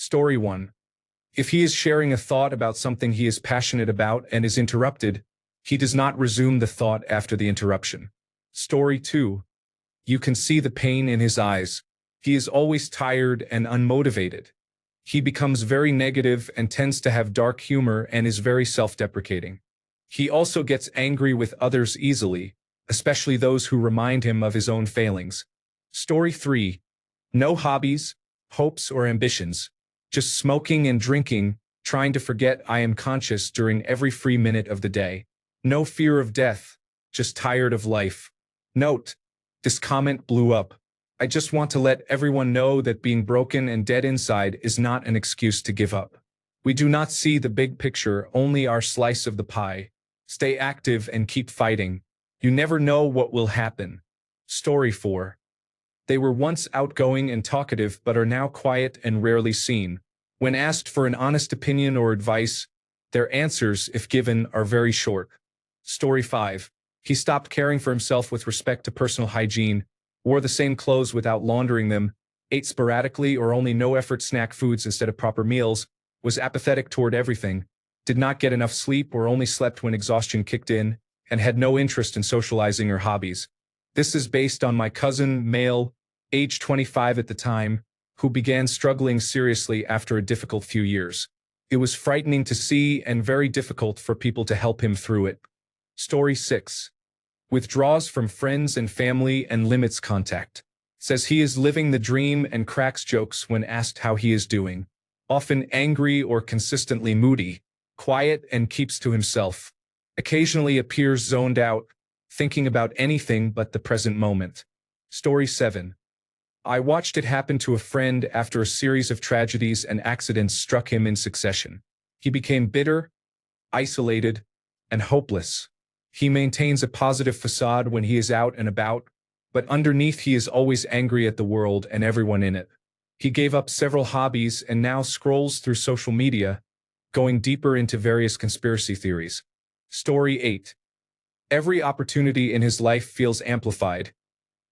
Story 1. If he is sharing a thought about something he is passionate about and is interrupted, he does not resume the thought after the interruption. Story 2. You can see the pain in his eyes. He is always tired and unmotivated. He becomes very negative and tends to have dark humor and is very self-deprecating. He also gets angry with others easily, especially those who remind him of his own failings. Story 3. No hobbies, hopes, or ambitions. Just smoking and drinking, trying to forget I am conscious during every free minute of the day. No fear of death, just tired of life. Note: this comment blew up. I just want to let everyone know that being broken and dead inside is not an excuse to give up. We do not see the big picture, only our slice of the pie. Stay active and keep fighting. You never know what will happen. Story 4. They were once outgoing and talkative but are now quiet and rarely seen. When asked for an honest opinion or advice, their answers, if given, are very short. Story 5. He stopped caring for himself with respect to personal hygiene, wore the same clothes without laundering them, ate sporadically or only no-effort snack foods instead of proper meals, was apathetic toward everything, did not get enough sleep or only slept when exhaustion kicked in, and had no interest in socializing or hobbies. This is based on my cousin, male, age 25 at the time, who began struggling seriously after a difficult few years. It was frightening to see and very difficult for people to help him through it. Story 6. Withdraws from friends and family and limits contact. Says he is living the dream and cracks jokes when asked how he is doing. Often angry or consistently moody, quiet and keeps to himself. Occasionally appears zoned out, thinking about anything but the present moment. Story 7. I watched it happen to a friend after a series of tragedies and accidents struck him in succession. He became bitter, isolated, and hopeless. He maintains a positive facade when he is out and about, but underneath he is always angry at the world and everyone in it. He gave up several hobbies and now scrolls through social media, going deeper into various conspiracy theories. Story 8. Every opportunity in his life feels amplified.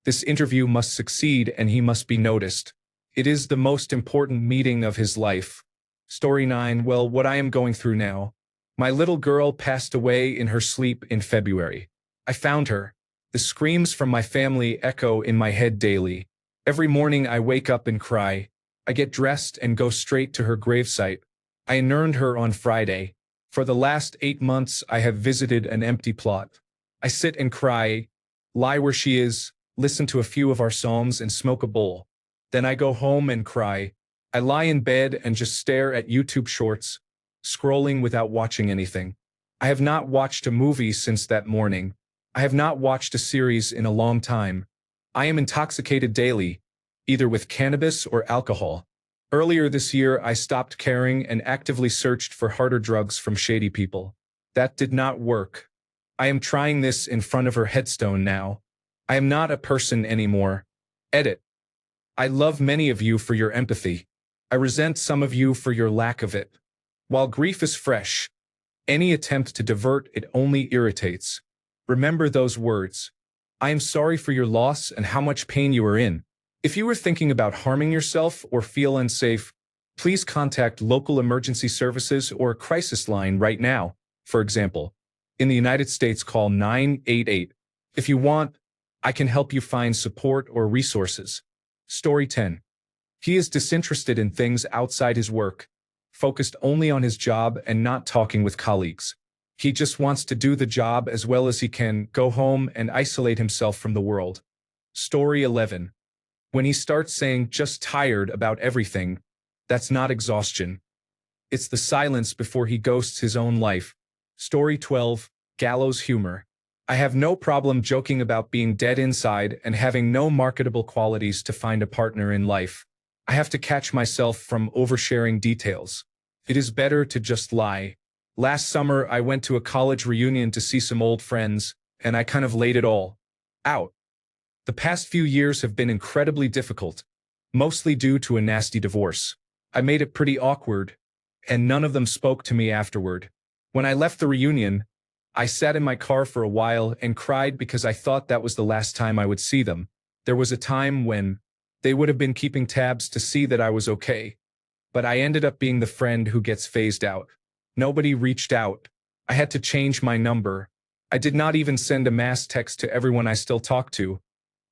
This interview must succeed and he must be noticed. It is the most important meeting of his life. Story 9. Well, what I am going through now. My little girl passed away in her sleep in February. I found her. The screams from my family echo in my head daily. Every morning I wake up and cry. I get dressed and go straight to her gravesite. I inurned her on Friday. For the last 8 months I have visited an empty plot. I sit and cry, lie where she is, listen to a few of our psalms and smoke a bowl. Then I go home and cry. I lie in bed and just stare at YouTube shorts, scrolling without watching anything. I have not watched a movie since that morning. I have not watched a series in a long time. I am intoxicated daily, either with cannabis or alcohol. Earlier this year, I stopped caring and actively searched for harder drugs from shady people. That did not work. I am trying this in front of her headstone now. I am not a person anymore. Edit. I love many of you for your empathy. I resent some of you for your lack of it. While grief is fresh, any attempt to divert it only irritates. Remember those words. I am sorry for your loss and how much pain you are in. If you are thinking about harming yourself or feel unsafe, please contact local emergency services or a crisis line right now. For example, in the United States, call 988. If you want, I can help you find support or resources. Story 10. He is disinterested in things outside his work, focused only on his job and not talking with colleagues. He just wants to do the job as well as he can, go home and isolate himself from the world. Story 11. When he starts saying just tired about everything, that's not exhaustion. It's the silence before he ghosts his own life. Story 12. Gallows humor. I have no problem joking about being dead inside and having no marketable qualities to find a partner in life. I have to catch myself from oversharing details. It is better to just lie. Last summer, I went to a college reunion to see some old friends, and I kind of laid it all out. The past few years have been incredibly difficult, mostly due to a nasty divorce. I made it pretty awkward, and none of them spoke to me afterward. When I left the reunion, I sat in my car for a while and cried because I thought that was the last time I would see them. There was a time when they would have been keeping tabs to see that I was okay. but I ended up being the friend who gets phased out. Nobody reached out. I had to change my number. I did not even send a mass text to everyone I still talk to,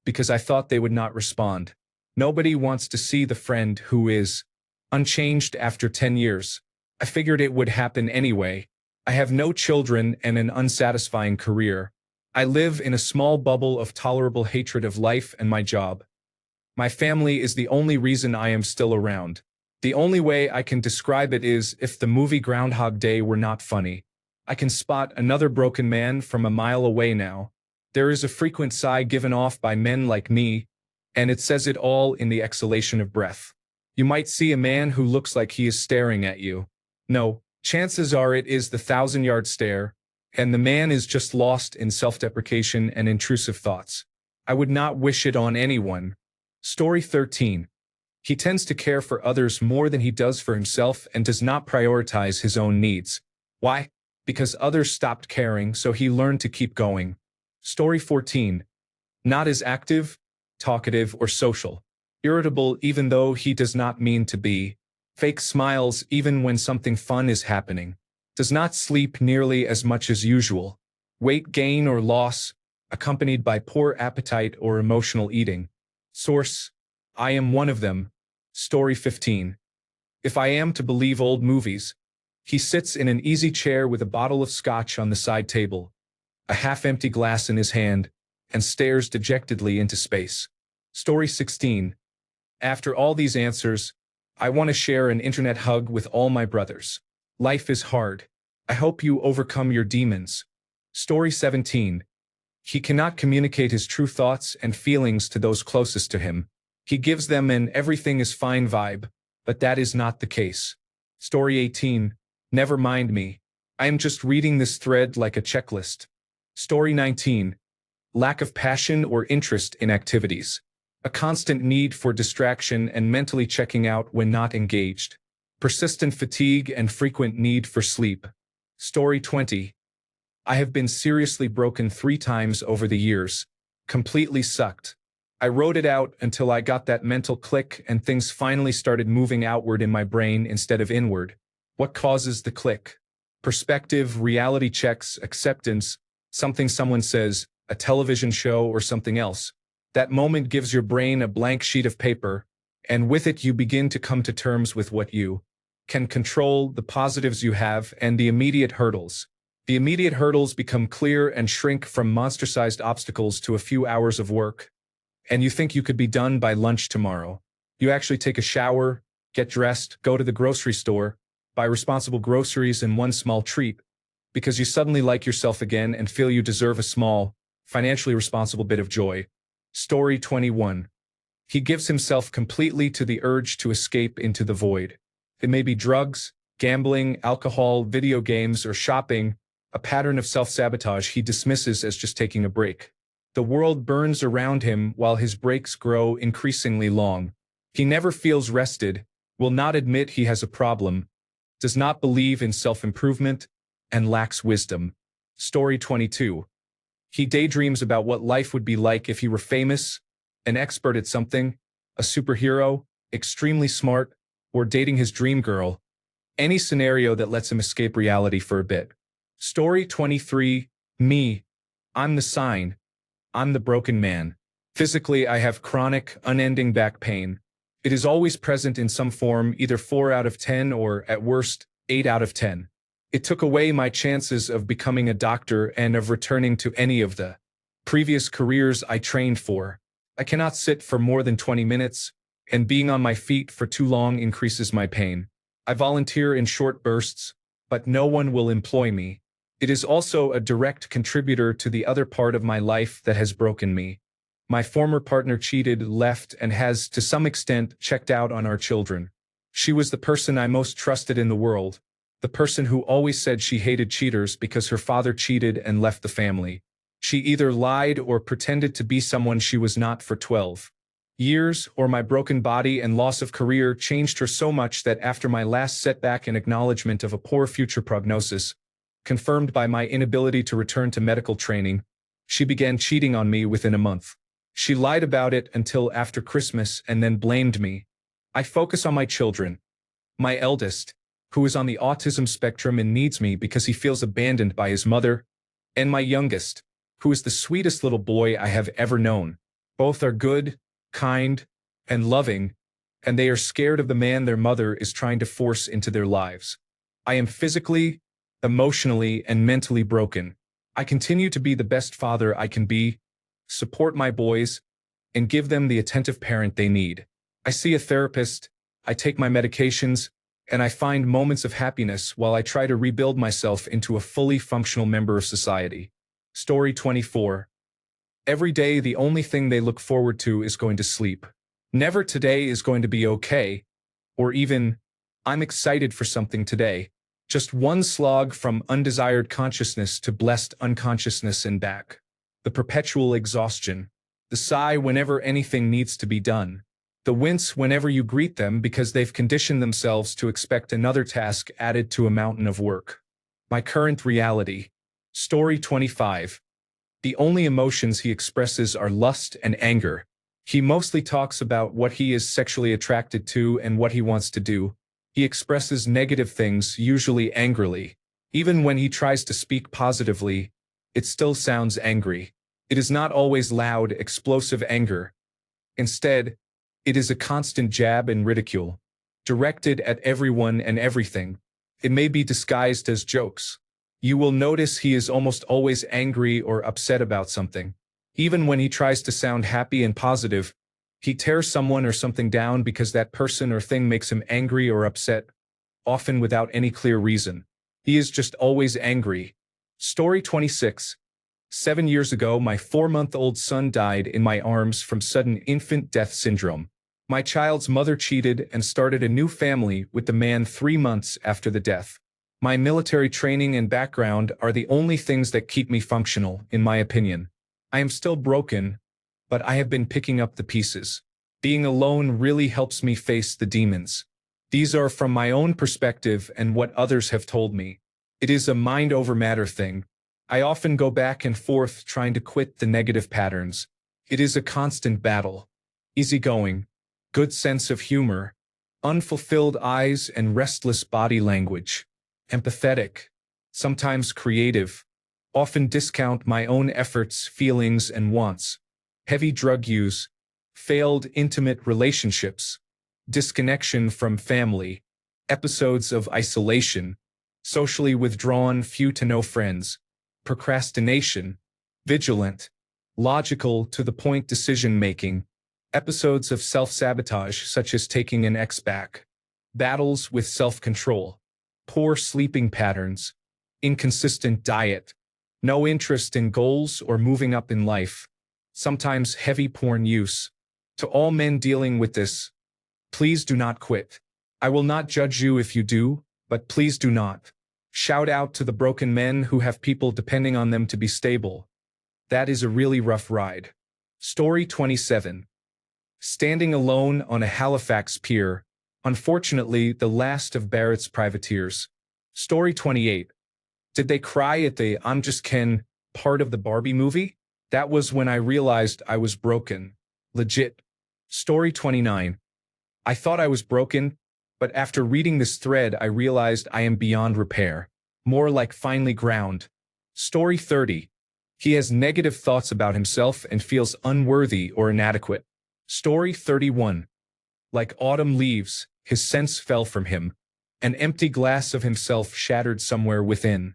because I thought they would not respond. Nobody wants to see the friend who is unchanged after 10 years. I figured it would happen anyway. I have no children and an unsatisfying career. I live in a small bubble of tolerable hatred of life and my job. My family is the only reason I am still around. The only way I can describe it is if the movie Groundhog Day were not funny. I can spot another broken man from a mile away now. There is a frequent sigh given off by men like me, and it says it all in the exhalation of breath. You might see a man who looks like he is staring at you. No, chances are it is the 1,000-yard stare, and the man is just lost in self-deprecation and intrusive thoughts. I would not wish it on anyone. Story 13. He tends to care for others more than he does for himself and does not prioritize his own needs. Why? Because others stopped caring, so he learned to keep going. Story 14. Not as active, talkative, or social. Irritable even though he does not mean to be. Fake smiles even when something fun is happening. Does not sleep nearly as much as usual. Weight gain or loss, accompanied by poor appetite or emotional eating. Source: I am one of them. Story 15. If I am to believe old movies, he sits in an easy chair with a bottle of scotch on the side table, a half-empty glass in his hand, and stares dejectedly into space. Story 16. After all these answers, I want to share an internet hug with all my brothers. Life is hard. I hope you overcome your demons. Story 17. He cannot communicate his true thoughts and feelings to those closest to him. He gives them an everything is fine vibe, but that is not the case. Story 18. Never mind me. I am just reading this thread like a checklist. Story 19. Lack of passion or interest in activities. A constant need for distraction and mentally checking out when not engaged. Persistent fatigue and frequent need for sleep. Story 20. I have been seriously broken 3 times over the years. Completely sucked. I wrote it out until I got that mental click and things finally started moving outward in my brain instead of inward. What causes the click? Perspective, reality checks, acceptance, something someone says, a television show or something else. That moment gives your brain a blank sheet of paper, and with it you begin to come to terms with what you can control, the positives you have, and the immediate hurdles. The immediate hurdles become clear and shrink from monster-sized obstacles to a few hours of work. And you think you could be done by lunch tomorrow. You actually take a shower, get dressed, go to the grocery store, buy responsible groceries and one small treat, because you suddenly like yourself again and feel you deserve a small, financially responsible bit of joy. Story 21. He gives himself completely to the urge to escape into the void. It may be drugs, gambling, alcohol, video games, or shopping, a pattern of self-sabotage he dismisses as just taking a break. The world burns around him while his breaks grow increasingly long. He never feels rested, will not admit he has a problem, does not believe in self-improvement, and lacks wisdom. Story 22. He daydreams about what life would be like if he were famous, an expert at something, a superhero, extremely smart, or dating his dream girl. Any scenario that lets him escape reality for a bit. Story 23. Me. I'm the sign. I'm the broken man. Physically, I have chronic, unending back pain. It is always present in some form, either 4 out of 10 or, at worst, 8 out of 10. It took away my chances of becoming a doctor and of returning to any of the previous careers I trained for. I cannot sit for more than 20 minutes, and being on my feet for too long increases my pain. I volunteer in short bursts, but no one will employ me. It is also a direct contributor to the other part of my life that has broken me. My former partner cheated, left, and has, to some extent, checked out on our children. She was the person I most trusted in the world, the person who always said she hated cheaters because her father cheated and left the family. She either lied or pretended to be someone she was not for 12 years, or my broken body and loss of career changed her so much that after my last setback and acknowledgement of a poor future prognosis, confirmed by my inability to return to medical training, she began cheating on me within a month. She lied about it until after Christmas and then blamed me. I focus on my children. My eldest, who is on the autism spectrum and needs me because he feels abandoned by his mother, and my youngest, who is the sweetest little boy I have ever known. Both are good, kind, and loving, and they are scared of the man their mother is trying to force into their lives. I am physically, emotionally, and mentally broken. I continue to be the best father I can be, support my boys, and give them the attentive parent they need. I see a therapist, I take my medications, and I find moments of happiness while I try to rebuild myself into a fully functional member of society. Story 24. Every day the only thing they look forward to is going to sleep. Never today is going to be okay, or even, I'm excited for something today. Just one slog from undesired consciousness to blessed unconsciousness and back. The perpetual exhaustion. The sigh whenever anything needs to be done. The wince whenever you greet them because they've conditioned themselves to expect another task added to a mountain of work. My current reality. Story 25. The only emotions he expresses are lust and anger. He mostly talks about what he is sexually attracted to and what he wants to do. He expresses negative things, usually angrily. Even when he tries to speak positively, it still sounds angry. It is not always loud, explosive anger. Instead, it is a constant jab and ridicule, directed at everyone and everything. It may be disguised as jokes. You will notice he is almost always angry or upset about something. Even when he tries to sound happy and positive, he tears someone or something down because that person or thing makes him angry or upset, often without any clear reason. He is just always angry. Story 26. 7 years ago, my 4-month-old son died in my arms from sudden infant death syndrome. My child's mother cheated and started a new family with the man 3 months after the death. My military training and background are the only things that keep me functional, in my opinion. I am still broken, but I have been picking up the pieces. Being alone really helps me face the demons. These are from my own perspective and what others have told me. It is a mind over matter thing. I often go back and forth trying to quit the negative patterns. It is a constant battle. Easygoing, good sense of humor, unfulfilled eyes and restless body language. Empathetic, sometimes creative, often discount my own efforts, feelings, and wants. Heavy drug use, failed intimate relationships, disconnection from family, episodes of isolation, socially withdrawn, few to no friends, procrastination, vigilant, logical to the point decision-making, episodes of self-sabotage such as taking an ex back, battles with self-control, poor sleeping patterns, inconsistent diet, no interest in goals or moving up in life, sometimes heavy porn use. To all men dealing with this, please do not quit. I will not judge you if you do, but please do not. Shout out to the broken men who have people depending on them to be stable. That is a really rough ride. Story 27. Standing alone on a Halifax pier, unfortunately the last of Barrett's privateers. Story 28. Did they cry at the "I'm just Ken" part of the Barbie movie? That was when I realized I was broken. Legit. Story 29. I thought I was broken, but after reading this thread I realized I am beyond repair. More like finely ground. Story 30. He has negative thoughts about himself and feels unworthy or inadequate. Story 31. Like autumn leaves, his sense fell from him. An empty glass of himself shattered somewhere within.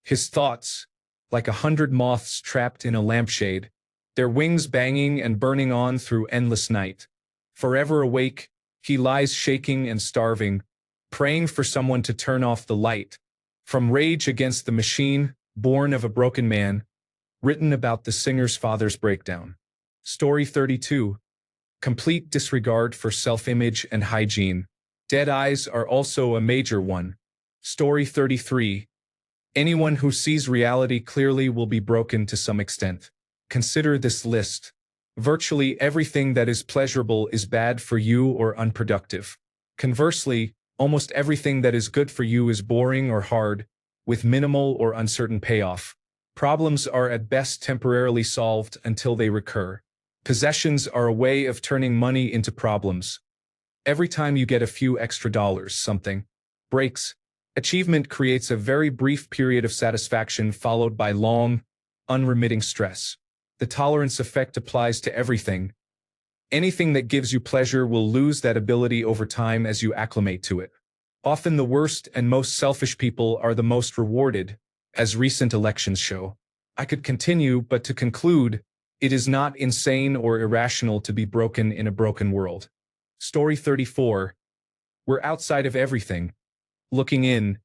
His thoughts, like 100 moths trapped in a lampshade, their wings banging and burning on through endless night. Forever awake, he lies shaking and starving, praying for someone to turn off the light. From Rage Against the Machine, Born of a Broken Man, written about the singer's father's breakdown. Story 32. Complete disregard for self-image and hygiene. Dead eyes are also a major one. Story 33. Anyone who sees reality clearly will be broken to some extent. Consider this list. Virtually everything that is pleasurable is bad for you or unproductive. Conversely, almost everything that is good for you is boring or hard, with minimal or uncertain payoff. Problems are at best temporarily solved until they recur. Possessions are a way of turning money into problems. Every time you get a few extra dollars, something breaks. Achievement creates a very brief period of satisfaction followed by long, unremitting stress. The tolerance effect applies to everything. Anything that gives you pleasure will lose that ability over time as you acclimate to it. Often the worst and most selfish people are the most rewarded, as recent elections show. I could continue, but to conclude, it is not insane or irrational to be broken in a broken world. Story 34. We're outside of everything. Looking in.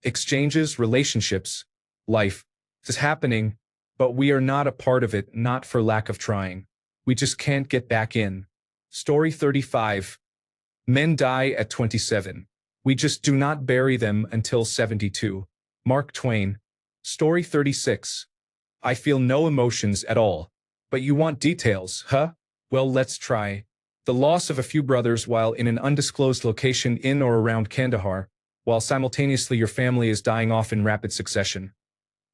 Exchanges, relationships, life is happening, but we are not a part of it, not for lack of trying. We just can't get back in. Story 35. Men die at 27. We just do not bury them until 72. Mark Twain. Story 36. I feel no emotions at all. But you want details, huh? Well, let's try. The loss of a few brothers while in an undisclosed location in or around Kandahar, while simultaneously your family is dying off in rapid succession.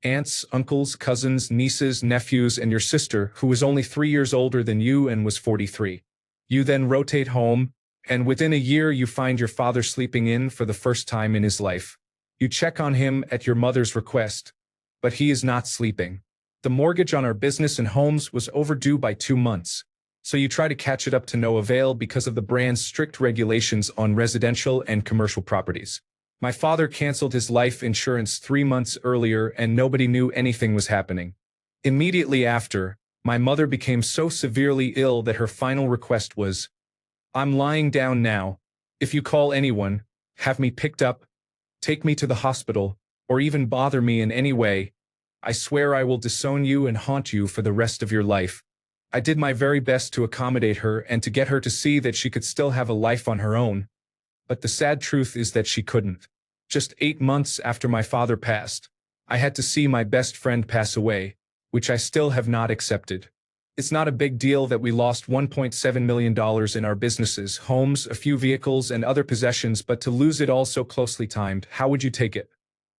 Aunts, uncles, cousins, nieces, nephews, and your sister, who was only 3 years older than you and was 43. You then rotate home, and within a year you find your father sleeping in for the first time in his life. You check on him at your mother's request, but he is not sleeping. The mortgage on our business and homes was overdue by 2 months, so you try to catch it up to no avail because of the brand's strict regulations on residential and commercial properties. My father canceled his life insurance 3 months earlier and nobody knew anything was happening. Immediately after, my mother became so severely ill that her final request was, I'm lying down now. If you call anyone, have me picked up, take me to the hospital, or even bother me in any way, I swear I will disown you and haunt you for the rest of your life. I did my very best to accommodate her and to get her to see that she could still have a life on her own. But the sad truth is that she couldn't. Just 8 months after my father passed, I had to see my best friend pass away, which I still have not accepted. It's not a big deal that we lost $1.7 million in our businesses, homes, a few vehicles, and other possessions, but to lose it all so closely timed, how would you take it?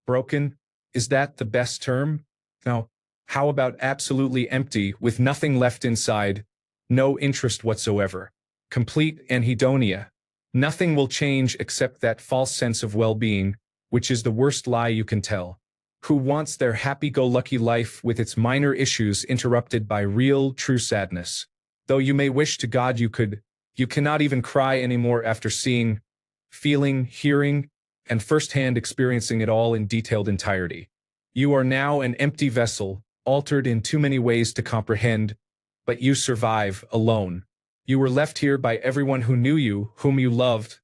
Broken? Is that the best term? No. How about absolutely empty, with nothing left inside, no interest whatsoever? Complete anhedonia. Nothing will change except that false sense of well-being, which is the worst lie you can tell. Who wants their happy-go-lucky life with its minor issues interrupted by real, true sadness? Though you may wish to God you could, you cannot even cry anymore after seeing, feeling, hearing, and firsthand experiencing it all in detailed entirety. You are now an empty vessel, altered in too many ways to comprehend, but you survive alone. You were left here by everyone who knew you, whom you loved,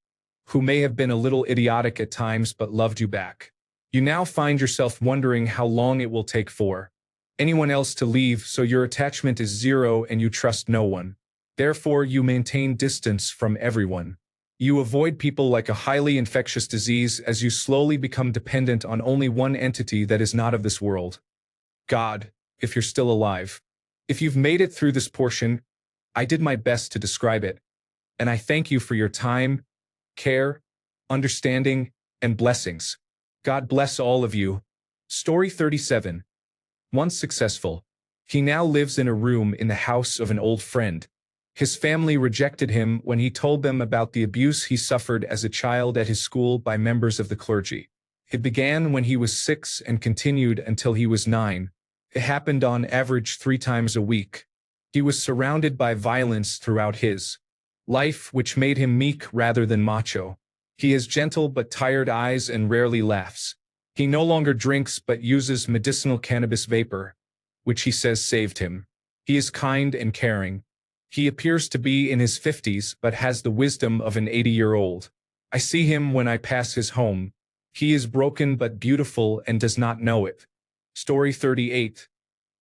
who may have been a little idiotic at times but loved you back. You now find yourself wondering how long it will take for anyone else to leave, so your attachment is zero and you trust no one. Therefore, you maintain distance from everyone. You avoid people like a highly infectious disease as you slowly become dependent on only one entity that is not of this world. God, if you're still alive. If you've made it through this portion, I did my best to describe it, and I thank you for your time, care, understanding, and blessings. God bless all of you. Story 37. Once successful, he now lives in a room in the house of an old friend. His family rejected him when he told them about the abuse he suffered as a child at his school by members of the clergy. It began when he was 6 and continued until he was 9. It happened on average 3 times a week. He was surrounded by violence throughout his life, which made him meek rather than macho. He has gentle but tired eyes and rarely laughs. He no longer drinks but uses medicinal cannabis vapor, which he says saved him. He is kind and caring. He appears to be in his 50s but has the wisdom of an 80-year-old. I see him when I pass his home. He is broken but beautiful and does not know it. Story 38.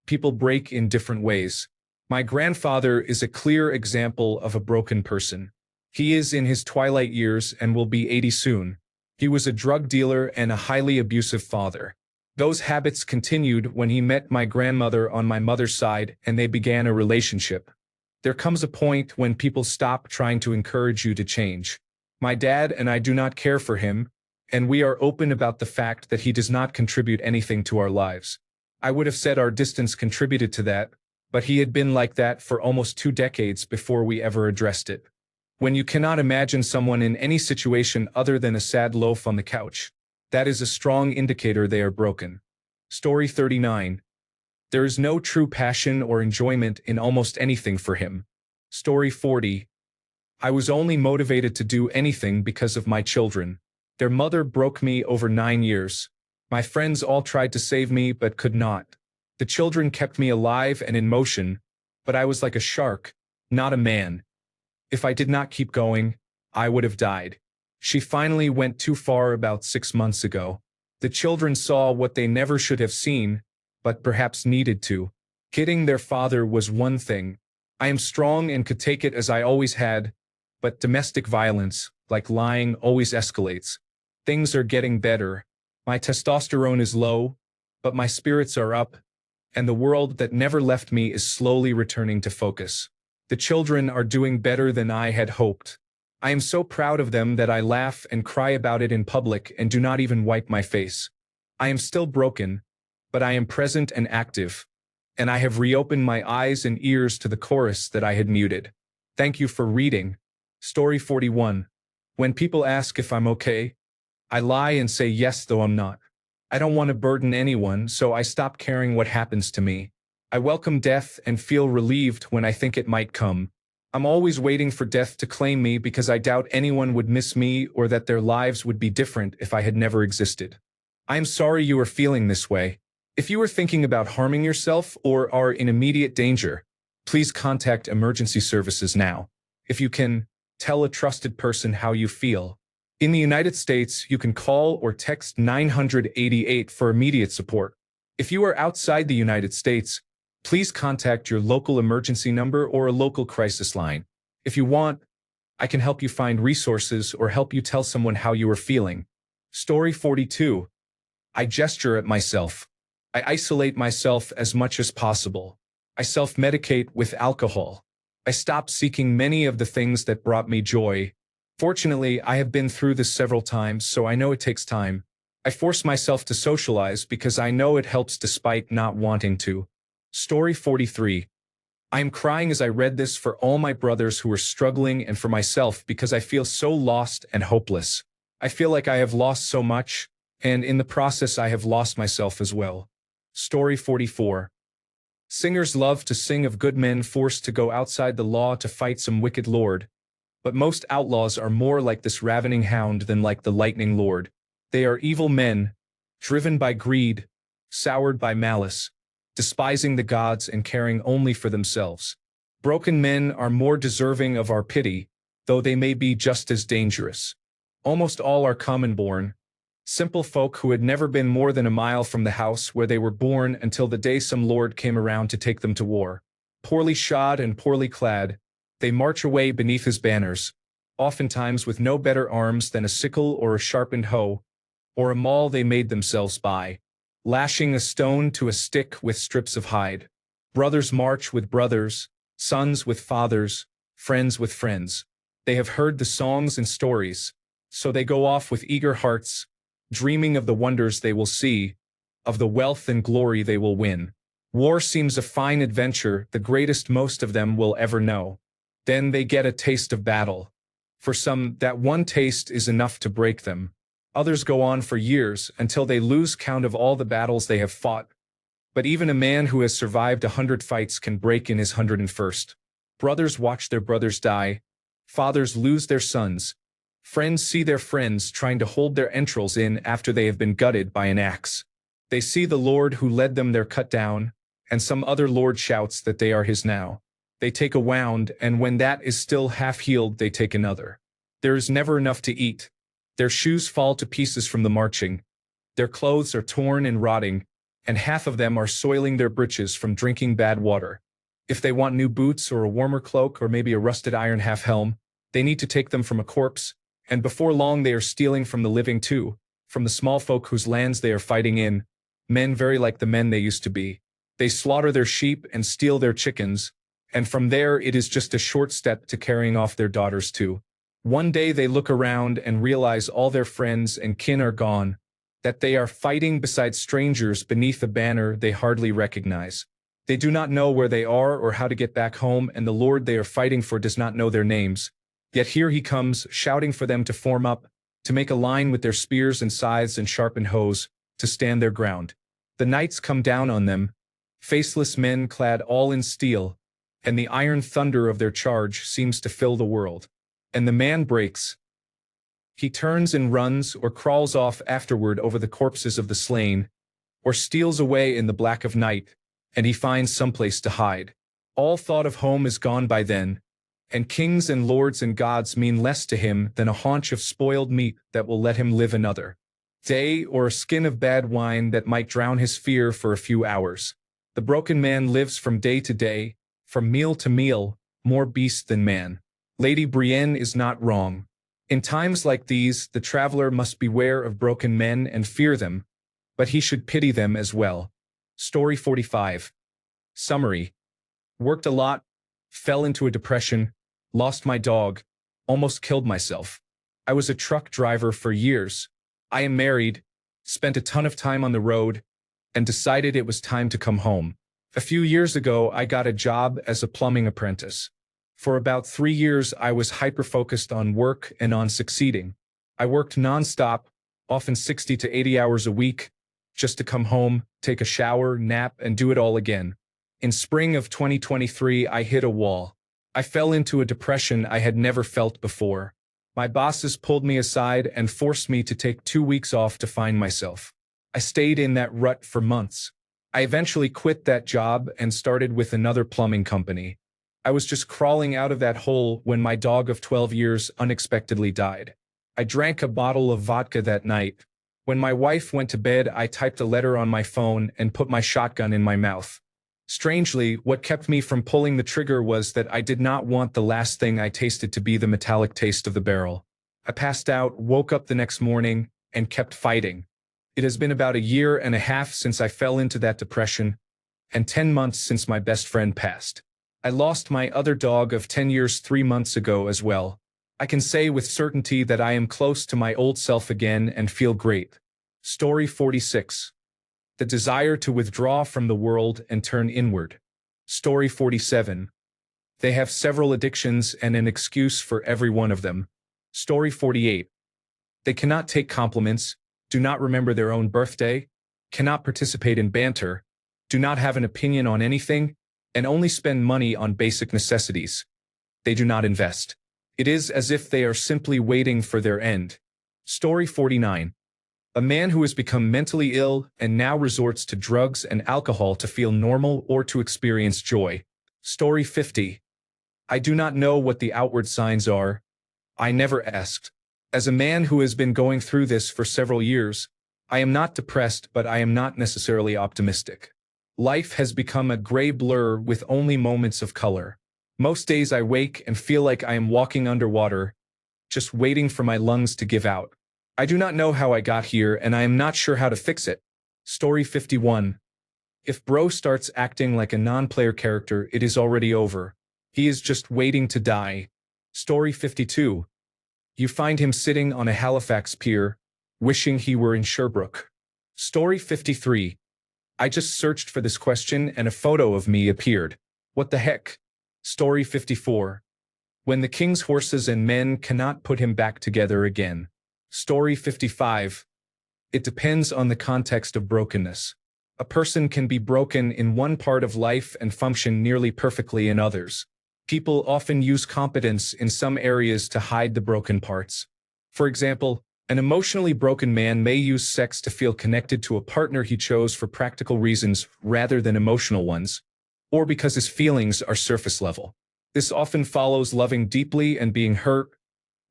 People break in different ways. My grandfather is a clear example of a broken person. He is in his twilight years and will be 80 soon. He was a drug dealer and a highly abusive father. Those habits continued when he met my grandmother on my mother's side and they began a relationship. There comes a point when people stop trying to encourage you to change. My dad and I do not care for him, and we are open about the fact that he does not contribute anything to our lives. I would have said our distance contributed to that, but he had been like that for almost 2 decades before we ever addressed it. When you cannot imagine someone in any situation other than a sad loaf on the couch, that is a strong indicator they are broken. Story 39. There is no true passion or enjoyment in almost anything for him. Story 40. I was only motivated to do anything because of my children. Their mother broke me over 9 years. My friends all tried to save me but could not. The children kept me alive and in motion, but I was like a shark, not a man. If I did not keep going, I would have died. She finally went too far about 6 months ago. The children saw what they never should have seen, but perhaps needed to. Kidding their father was one thing. I am strong and could take it as I always had, but domestic violence, like lying, always escalates. Things are getting better. My testosterone is low, but my spirits are up, and the world that never left me is slowly returning to focus. The children are doing better than I had hoped. I am so proud of them that I laugh and cry about it in public and do not even wipe my face. I am still broken, but I am present and active, and I have reopened my eyes and ears to the chorus that I had muted. Thank you for reading. Story 41. When people ask if I'm okay, I lie and say yes, though I'm not. I don't want to burden anyone, so I stop caring what happens to me. I welcome death and feel relieved when I think it might come. I'm always waiting for death to claim me because I doubt anyone would miss me or that their lives would be different if I had never existed. I am sorry you are feeling this way. If you are thinking about harming yourself or are in immediate danger, please contact emergency services now. If you can, tell a trusted person how you feel. In the United States, you can call or text 988 for immediate support. If you are outside the United States, please contact your local emergency number or a local crisis line. If you want, I can help you find resources or help you tell someone how you are feeling. Story 42. I gesture at myself. I isolate myself as much as possible. I self-medicate with alcohol. I stop seeking many of the things that brought me joy. Fortunately, I have been through this several times, so I know it takes time. I force myself to socialize because I know it helps despite not wanting to. Story 43. I am crying as I read this for all my brothers who are struggling and for myself because I feel so lost and hopeless. I feel like I have lost so much, and in the process I have lost myself as well. Story 44. Singers love to sing of good men forced to go outside the law to fight some wicked lord. But most outlaws are more like this ravening hound than like the lightning lord. They are evil men, driven by greed, soured by malice, despising the gods and caring only for themselves. Broken men are more deserving of our pity, though they may be just as dangerous. Almost all are common-born, simple folk who had never been more than a mile from the house where they were born until the day some lord came around to take them to war. Poorly shod and poorly clad, they march away beneath his banners, oftentimes with no better arms than a sickle or a sharpened hoe, or a maul they made themselves by, lashing a stone to a stick with strips of hide. Brothers march with brothers, sons with fathers, friends with friends. They have heard the songs and stories, so they go off with eager hearts, dreaming of the wonders they will see, of the wealth and glory they will win. War seems a fine adventure, the greatest most of them will ever know. Then they get a taste of battle. For some, that one taste is enough to break them. Others go on for years until they lose count of all the battles they have fought. But even a man who has survived 100 fights can break in his 101st. Brothers watch their brothers die. Fathers lose their sons. Friends see their friends trying to hold their entrails in after they have been gutted by an axe. They see the Lord who led them there cut down, and some other Lord shouts that they are his now. They take a wound, and when that is still half healed, they take another. There is never enough to eat. Their shoes fall to pieces from the marching. Their clothes are torn and rotting, and half of them are soiling their breeches from drinking bad water. If they want new boots or a warmer cloak or maybe a rusted iron half-helm, they need to take them from a corpse, and before long they are stealing from the living too, from the small folk whose lands they are fighting in, men very like the men they used to be. They slaughter their sheep and steal their chickens, and from there it is just a short step to carrying off their daughters too. One day they look around and realize all their friends and kin are gone, that they are fighting beside strangers beneath a banner they hardly recognize. They do not know where they are or how to get back home, and the Lord they are fighting for does not know their names. Yet here he comes, shouting for them to form up, to make a line with their spears and scythes and sharpened hoes, to stand their ground. The knights come down on them, faceless men clad all in steel, and the iron thunder of their charge seems to fill the world. And the man breaks. He turns and runs or crawls off afterward over the corpses of the slain, or steals away in the black of night, and he finds someplace to hide. All thought of home is gone by then, and kings and lords and gods mean less to him than a haunch of spoiled meat that will let him live another day, or a skin of bad wine that might drown his fear for a few hours. The broken man lives from day to day, from meal to meal, more beast than man. Lady Brienne is not wrong. In times like these, the traveler must beware of broken men and fear them, but he should pity them as well. Story 45. Summary. Worked a lot, fell into a depression, lost my dog, almost killed myself. I was a truck driver for years. I am married, spent a ton of time on the road, and decided it was time to come home. A few years ago, I got a job as a plumbing apprentice. For about 3 years, I was hyper-focused on work and on succeeding. I worked non-stop, often 60 to 80 hours a week, just to come home, take a shower, nap, and do it all again. In spring of 2023, I hit a wall. I fell into a depression I had never felt before. My bosses pulled me aside and forced me to take 2 weeks off to find myself. I stayed in that rut for months. I eventually quit that job and started with another plumbing company. I was just crawling out of that hole when my dog of 12 years unexpectedly died. I drank a bottle of vodka that night. When my wife went to bed, I typed a letter on my phone and put my shotgun in my mouth. Strangely, what kept me from pulling the trigger was that I did not want the last thing I tasted to be the metallic taste of the barrel. I passed out, woke up the next morning, and kept fighting. It has been about 1.5 years since I fell into that depression, and 10 months since my best friend passed. I lost my other dog of 10 years 3 months ago as well. I can say with certainty that I am close to my old self again and feel great. Story 46. The desire to withdraw from the world and turn inward. Story 47. They have several addictions and an excuse for every one of them. Story 48. They cannot take compliments, do not remember their own birthday, cannot participate in banter, do not have an opinion on anything, and only spend money on basic necessities. They do not invest. It is as if they are simply waiting for their end. Story 49. A man who has become mentally ill and now resorts to drugs and alcohol to feel normal or to experience joy. Story 50. I do not know what the outward signs are. I never asked. As a man who has been going through this for several years, I am not depressed, but I am not necessarily optimistic. Life has become a gray blur with only moments of color. Most days I wake and feel like I am walking underwater, just waiting for my lungs to give out. I do not know how I got here, and I am not sure how to fix it. Story 51. If Bro starts acting like a non-player character, it is already over. He is just waiting to die. Story 52. You find him sitting on a Halifax pier, wishing he were in Sherbrooke. Story 53. I just searched for this question and a photo of me appeared. What the heck? Story 54. When the king's horses and men cannot put him back together again. Story 55. It depends on the context of brokenness. A person can be broken in one part of life and function nearly perfectly in others. People often use competence in some areas to hide the broken parts. For example, an emotionally broken man may use sex to feel connected to a partner he chose for practical reasons rather than emotional ones, or because his feelings are surface level. This often follows loving deeply and being hurt,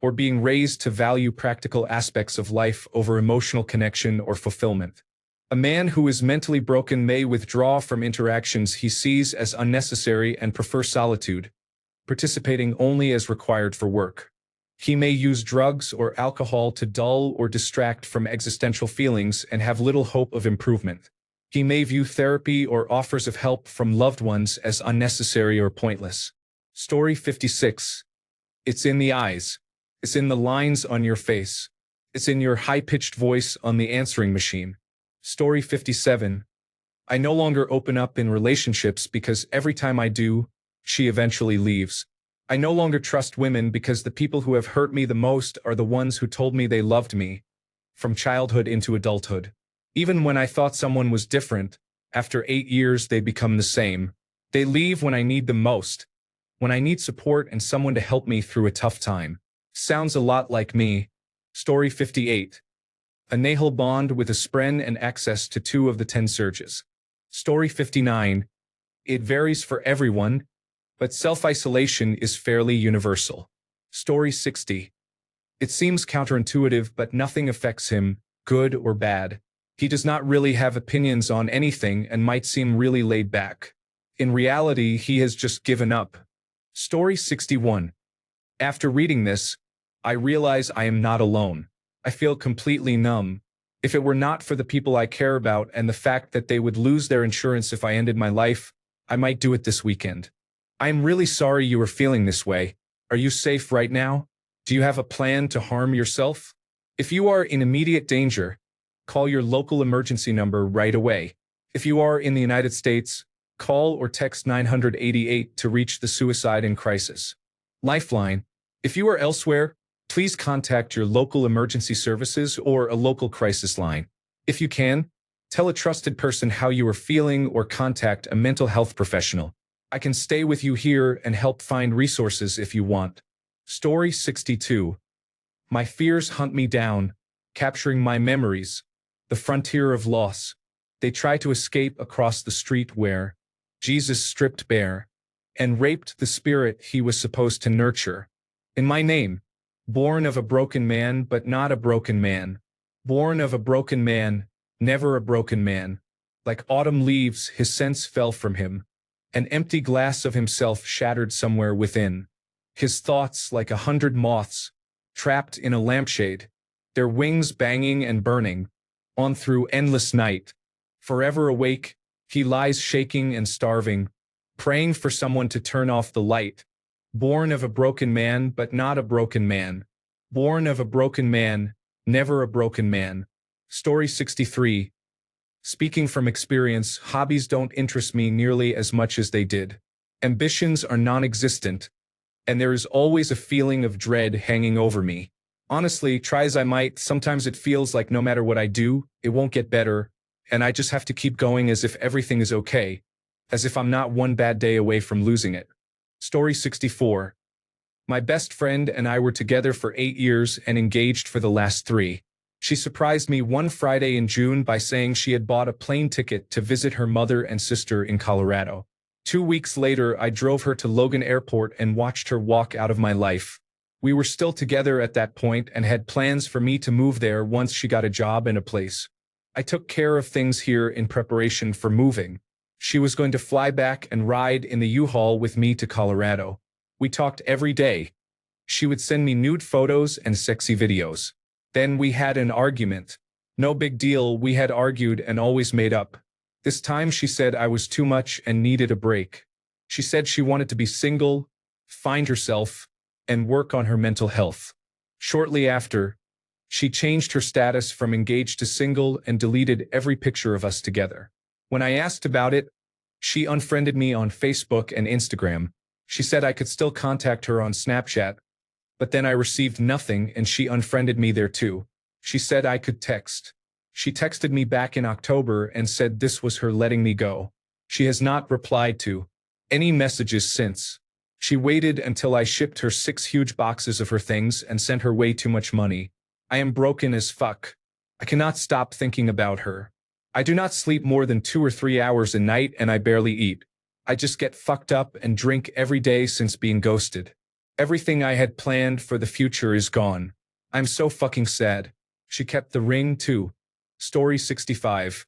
or being raised to value practical aspects of life over emotional connection or fulfillment. A man who is mentally broken may withdraw from interactions he sees as unnecessary and prefer solitude, participating only as required for work. He may use drugs or alcohol to dull or distract from existential feelings and have little hope of improvement. He may view therapy or offers of help from loved ones as unnecessary or pointless. Story 56. It's in the eyes. It's in the lines on your face. It's in your high-pitched voice on the answering machine. Story 57. I no longer open up in relationships because every time I do, she eventually leaves. I no longer trust women because the people who have hurt me the most are the ones who told me they loved me, from childhood into adulthood. Even when I thought someone was different, after 8 years they become the same. They leave when I need them most, when I need support and someone to help me through a tough time. Sounds a lot like me. Story 58. A nihil bond with a spren and access to 2 of the 10 surges. Story 59. It varies for everyone, but self-isolation is fairly universal. Story 60. It seems counterintuitive, but nothing affects him, good or bad. He does not really have opinions on anything and might seem really laid back. In reality, he has just given up. Story 61. After reading this, I realize I am not alone. I feel completely numb. If it were not for the people I care about and the fact that they would lose their insurance if I ended my life, I might do it this weekend. I am really sorry you are feeling this way. Are you safe right now? Do you have a plan to harm yourself? If you are in immediate danger, call your local emergency number right away. If you are in the United States, call or text 988 to reach the suicide in crisis lifeline. If you are elsewhere, please contact your local emergency services or a local crisis line. If you can, tell a trusted person how you are feeling or contact a mental health professional. I can stay with you here and help find resources if you want. Story 62. My fears hunt me down, capturing my memories, the frontier of loss. They try to escape across the street where Jesus stripped bare and raped the spirit he was supposed to nurture. In my name, born of a broken man but not a broken man, born of a broken man, never a broken man. Like autumn leaves, his sense fell from him. An empty glass of himself shattered somewhere within. His thoughts like 100 moths, trapped in a lampshade, their wings banging and burning, on through endless night. Forever awake, he lies shaking and starving, praying for someone to turn off the light. Born of a broken man but not a broken man. Born of a broken man, never a broken man. Story 63. Speaking from experience, hobbies don't interest me nearly as much as they did. Ambitions are non-existent, and there is always a feeling of dread hanging over me. Honestly, try as I might, sometimes it feels like no matter what I do, it won't get better, and I just have to keep going as if everything is okay, as if I'm not one bad day away from losing it. Story 64. My best friend and I were together for 8 years and engaged for the last 3. She surprised me one Friday in June by saying she had bought a plane ticket to visit her mother and sister in Colorado. 2 weeks later, I drove her to Logan Airport and watched her walk out of my life. We were still together at that point and had plans for me to move there once she got a job and a place. I took care of things here in preparation for moving. She was going to fly back and ride in the U-Haul with me to Colorado. We talked every day. She would send me nude photos and sexy videos. Then we had an argument. No big deal, we had argued and always made up. This time she said I was too much and needed a break. She said she wanted to be single, find herself, and work on her mental health. Shortly after, she changed her status from engaged to single and deleted every picture of us together. When I asked about it, she unfriended me on Facebook and Instagram. She said I could still contact her on Snapchat, but then I received nothing and she unfriended me there too. She said I could text. She texted me back in October and said this was her letting me go. She has not replied to any messages since. She waited until I shipped her 6 huge boxes of her things and sent her way too much money. I am broken as fuck. I cannot stop thinking about her. I do not sleep more than 2 or 3 hours a night and I barely eat. I just get fucked up and drink every day since being ghosted. Everything I had planned for the future is gone. I'm so fucking sad. She kept the ring too. Story 65.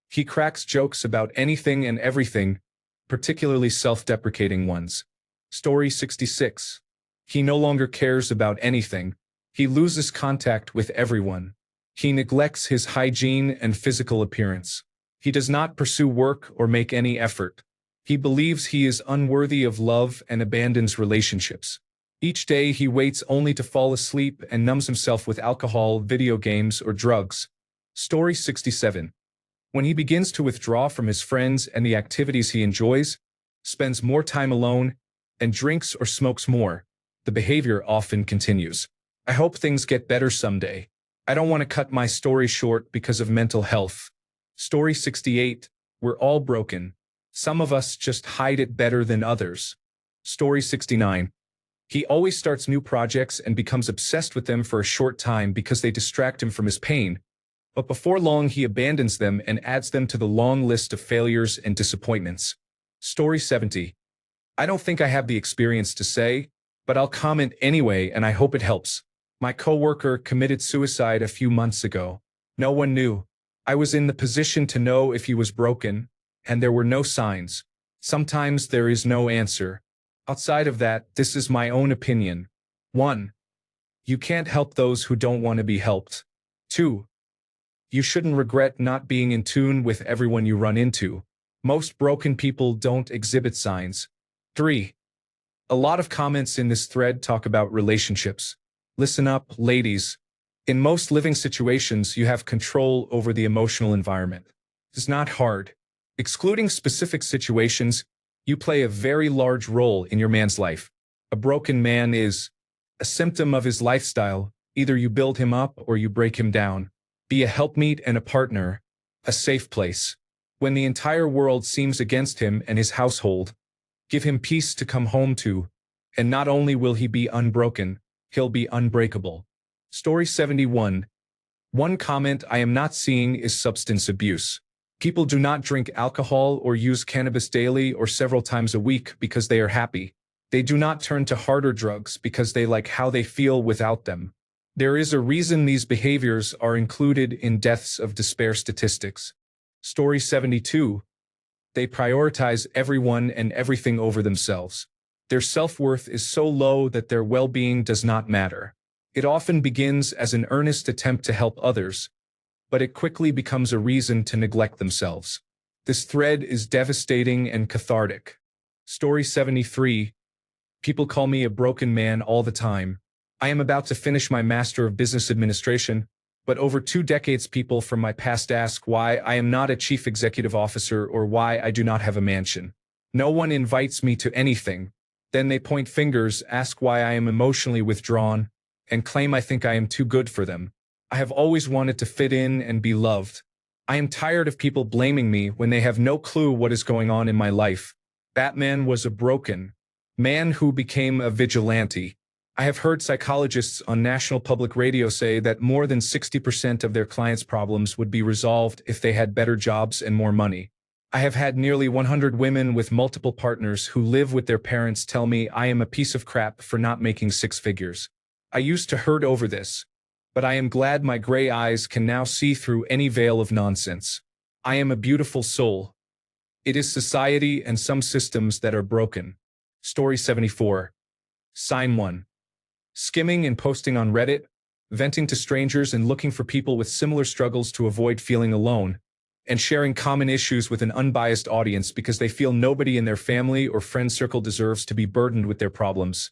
He cracks jokes about anything and everything, particularly self-deprecating ones. Story 66. He no longer cares about anything. He loses contact with everyone. He neglects his hygiene and physical appearance. He does not pursue work or make any effort. He believes he is unworthy of love and abandons relationships. Each day he waits only to fall asleep and numbs himself with alcohol, video games, or drugs. Story 67. When he begins to withdraw from his friends and the activities he enjoys, spends more time alone, and drinks or smokes more, the behavior often continues. I hope things get better someday. I don't want to cut my story short because of mental health. Story 68, we're all broken. Some of us just hide it better than others. Story 69, he always starts new projects and becomes obsessed with them for a short time because they distract him from his pain. But before long he abandons them and adds them to the long list of failures and disappointments. Story 70, I don't think I have the experience to say, but I'll comment anyway and I hope it helps. My coworker committed suicide a few months ago. No one knew. I was in the position to know if he was broken, and there were no signs. Sometimes there is no answer. Outside of that, this is my own opinion. 1. You can't help those who don't want to be helped. 2. You shouldn't regret not being in tune with everyone you run into. Most broken people don't exhibit signs. 3. A lot of comments in this thread talk about relationships. Listen up, ladies. In most living situations, you have control over the emotional environment. It's not hard. Excluding specific situations, you play a very large role in your man's life. A broken man is a symptom of his lifestyle. Either you build him up or you break him down. Be a helpmeet and a partner, a safe place. When the entire world seems against him and his household, give him peace to come home to, and not only will he be unbroken, he'll be unbreakable. Story 71. One comment I am not seeing is substance abuse. People do not drink alcohol or use cannabis daily or several times a week because they are happy. They do not turn to harder drugs because they like how they feel without them. There is a reason these behaviors are included in deaths of despair statistics. Story 72. They prioritize everyone and everything over themselves. Their self-worth is so low that their well-being does not matter. It often begins as an earnest attempt to help others, but it quickly becomes a reason to neglect themselves. This thread is devastating and cathartic. Story 73. People call me a broken man all the time. I am about to finish my Master of Business Administration, but over 2 decades people from my past ask why I am not a chief executive officer or why I do not have a mansion. No one invites me to anything. Then they point fingers, ask why I am emotionally withdrawn, and claim I think I am too good for them. I have always wanted to fit in and be loved. I am tired of people blaming me when they have no clue what is going on in my life. Batman was a broken man who became a vigilante. I have heard psychologists on national public radio say that more than 60% of their clients' problems would be resolved if they had better jobs and more money. I have had nearly 100 women with multiple partners who live with their parents tell me I am a piece of crap for not making 6 figures. I used to hurt over this, but I am glad my gray eyes can now see through any veil of nonsense. I am a beautiful soul. It is society and some systems that are broken. Story 74. Sign 1. Skimming and posting on Reddit, venting to strangers and looking for people with similar struggles to avoid feeling alone, and sharing common issues with an unbiased audience because they feel nobody in their family or friend circle deserves to be burdened with their problems.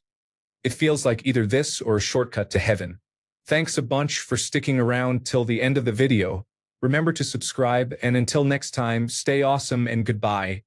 It feels like either this or a shortcut to heaven. Thanks a bunch for sticking around till the end of the video. Remember to subscribe, and until next time, stay awesome and goodbye.